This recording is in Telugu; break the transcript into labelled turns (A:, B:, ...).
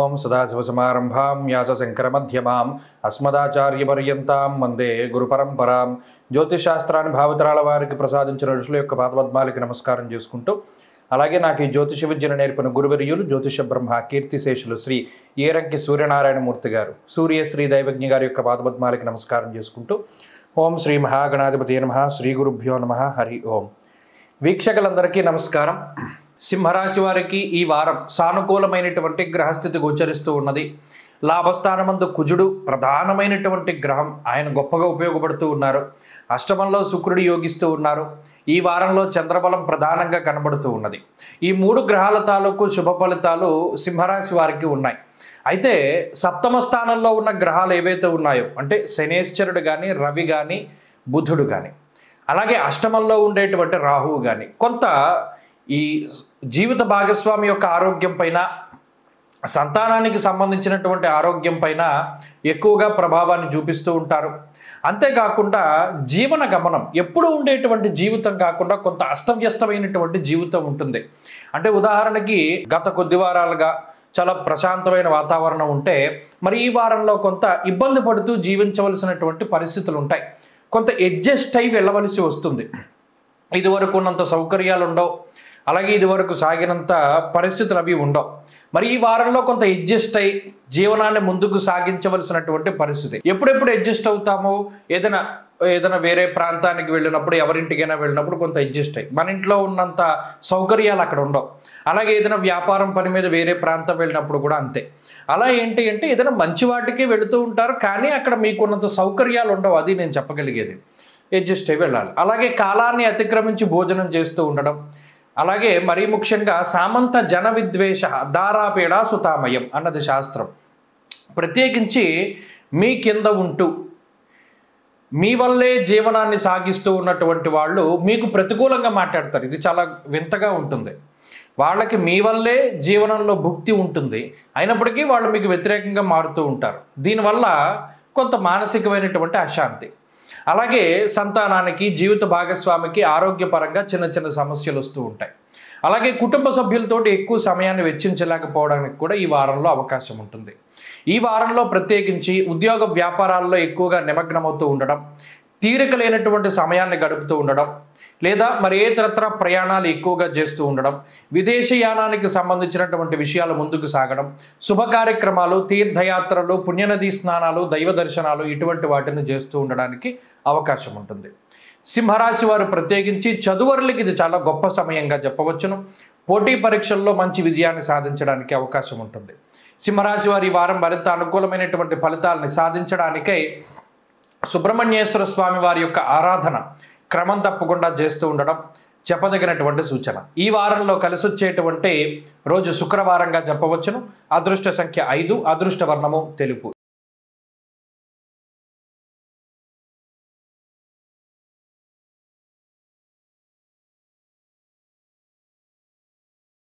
A: ఓం సదాశివసమారంభాం వ్యాసశంకరమధ్యమాం అస్మదాచార్యపర్యంతాం వందే గురుపరంపరాం. జ్యోతిషశాస్త్రాన్ని భావితరాల వారికి ప్రసాదించిన ఋషుల యొక్క పాదపద్మాలకి నమస్కారం చేసుకుంటూ, అలాగే నాకు ఈ జ్యోతిష విద్యను నేర్పిన గురువర్యులు జ్యోతిష బ్రహ్మ కీర్తిశేషులు శ్రీ ఏరంకి సూర్యనారాయణమూర్తి గారు, సూర్యశ్రీ దైవజ్ఞ గారి యొక్క పాదపద్మాలకి నమస్కారం చేసుకుంటూ, ఓం శ్రీ మహాగణాధిపతి నమః, శ్రీ గురుభ్యో నమః, హరి ఓం. వీక్షకులందరికీ నమస్కారం. సింహరాశి వారికి ఈ వారం సానుకూలమైనటువంటి గ్రహస్థితి గోచరిస్తూ ఉన్నది. లాభస్థానమందు కుజుడు ప్రధానమైనటువంటి గ్రహం, ఆయన గొప్పగా ఉపయోగపడుతూ ఉన్నారు. అష్టమంలో శుక్రుడు యోగిస్తూ ఉన్నారు. ఈ వారంలో చంద్రబలం ప్రధానంగా కనబడుతూ ఉన్నది. ఈ మూడు గ్రహాల తాలూకు శుభ ఫలితాలు సింహరాశి వారికి ఉన్నాయి. అయితే సప్తమ స్థానంలో ఉన్న గ్రహాలు ఏవైతే ఉన్నాయో, అంటే శనేశ్వరుడు కానీ, రవి కానీ, బుధుడు కానీ, అలాగే అష్టమంలో ఉండేటువంటి రాహువు కానీ, కొంత ఈ జీవిత భాగస్వామి యొక్క ఆరోగ్యం పైన, సంతానానికి సంబంధించినటువంటి ఆరోగ్యం పైన ఎక్కువగా ప్రభావాన్ని చూపిస్తూ ఉంటారు. అంతేకాకుండా జీవన గమనం ఎప్పుడు ఉండేటువంటి జీవితం కాకుండా కొంత అస్తవ్యస్తమైనటువంటి జీవితం ఉంటుంది. అంటే ఉదాహరణకి గత కొద్ది వారాలుగా చాలా ప్రశాంతమైన వాతావరణం ఉంటే, మరి ఈ వారంలో కొంత ఇబ్బంది పడుతూ జీవించవలసినటువంటి పరిస్థితులు ఉంటాయి. కొంత అడ్జస్ట్ అయి వెళ్ళవలసి వస్తుంది. ఇదివరకు ఉన్నంత సౌకర్యాలు ఉండవు, అలాగే ఇదివరకు సాగినంత పరిస్థితులు అవి ఉండవు. మరి ఈ వారంలో కొంత అడ్జస్ట్ అయి జీవనాన్ని ముందుకు సాగించవలసినటువంటి పరిస్థితి. ఎప్పుడెప్పుడు అడ్జస్ట్ అవుతామో, ఏదైనా వేరే ప్రాంతానికి వెళ్ళినప్పుడు, ఎవరింటికైనా వెళ్ళినప్పుడు కొంత అడ్జస్ట్ అయ్యి, మన ఇంట్లో ఉన్నంత సౌకర్యాలు అక్కడ ఉండవు. అలాగే ఏదైనా వ్యాపారం పని మీద వేరే ప్రాంతం వెళ్ళినప్పుడు కూడా అంతే. అలా ఏంటి అంటే ఏదైనా మంచి వాటికి వెళుతూ ఉంటారు, కానీ అక్కడ మీకున్నంత సౌకర్యాలు ఉండవు. అది నేను చెప్పగలిగేది. అడ్జస్ట్ అయ్యి వెళ్ళాలి. అలాగే కాలాన్ని అతిక్రమించి భోజనం చేస్తూ ఉండడం, అలాగే మరీ ముఖ్యంగా సామంత జన విద్వేష దారాపేడా సుతామయం అన్నది శాస్త్రం. ప్రత్యేకించి మీ కింద ఉంటూ మీ వల్లే జీవనాన్ని సాగిస్తూ ఉన్నటువంటి వాళ్ళు మీకు ప్రతికూలంగా మాట్లాడతారు. ఇది చాలా వింతగా ఉంటుంది. వాళ్ళకి మీ వల్లే జీవనంలో భుక్తి ఉంటుంది, అయినప్పటికీ వాళ్ళు మీకు వ్యతిరేకంగా మారుతూ ఉంటారు. దీనివల్ల కొంత మానసికమైనటువంటి అశాంతి, అలాగే సంతానానికి, జీవిత భాగస్వామికి ఆరోగ్యపరంగా చిన్న చిన్న సమస్యలు వస్తూ ఉంటాయి. అలాగే కుటుంబ సభ్యులతో ఎక్కువ సమయాన్ని వెచ్చించలేకపోవడానికి కూడా ఈ వారంలో అవకాశం ఉంటుంది. ఈ వారంలో ప్రత్యేకించి ఉద్యోగ వ్యాపారాల్లో ఎక్కువగా నిమగ్నమవుతూ ఉండడం, తీరిక లేనటువంటి సమయాన్ని గడుపుతూ ఉండడం, లేదా మరి ఇతరత్ర ప్రయాణాలు ఎక్కువగా చేస్తూ ఉండడం, విదేశీయానానికి సంబంధించినటువంటి విషయాలు ముందుకు సాగడం, శుభ కార్యక్రమాలు, తీర్థయాత్రలు, పుణ్యనదీ స్నానాలు, దైవ దర్శనాలు, ఇటువంటి వాటిని చేస్తూ ఉండడానికి అవకాశం ఉంటుంది. సింహరాశి వారు ప్రత్యేకించి చదువరులకి ఇది చాలా గొప్ప సమయంగా చెప్పవచ్చును. పోటీ పరీక్షల్లో మంచి విజయాన్ని సాధించడానికి అవకాశం ఉంటుంది. సింహరాశి వారి వారం మరింత అనుకూలమైనటువంటి ఫలితాలని సాధించడానికై సుబ్రహ్మణ్యేశ్వర స్వామి వారి యొక్క ఆరాధన క్రమం తప్పకుండా చేస్తూ ఉండడం చెప్పదగినటువంటి సూచన. ఈ వారంలో కలిసి వచ్చేటువంటి రోజు శుక్రవారంగా చెప్పవచ్చును. అదృష్ట సంఖ్య 5, అదృష్ట వర్ణము తెలుపు.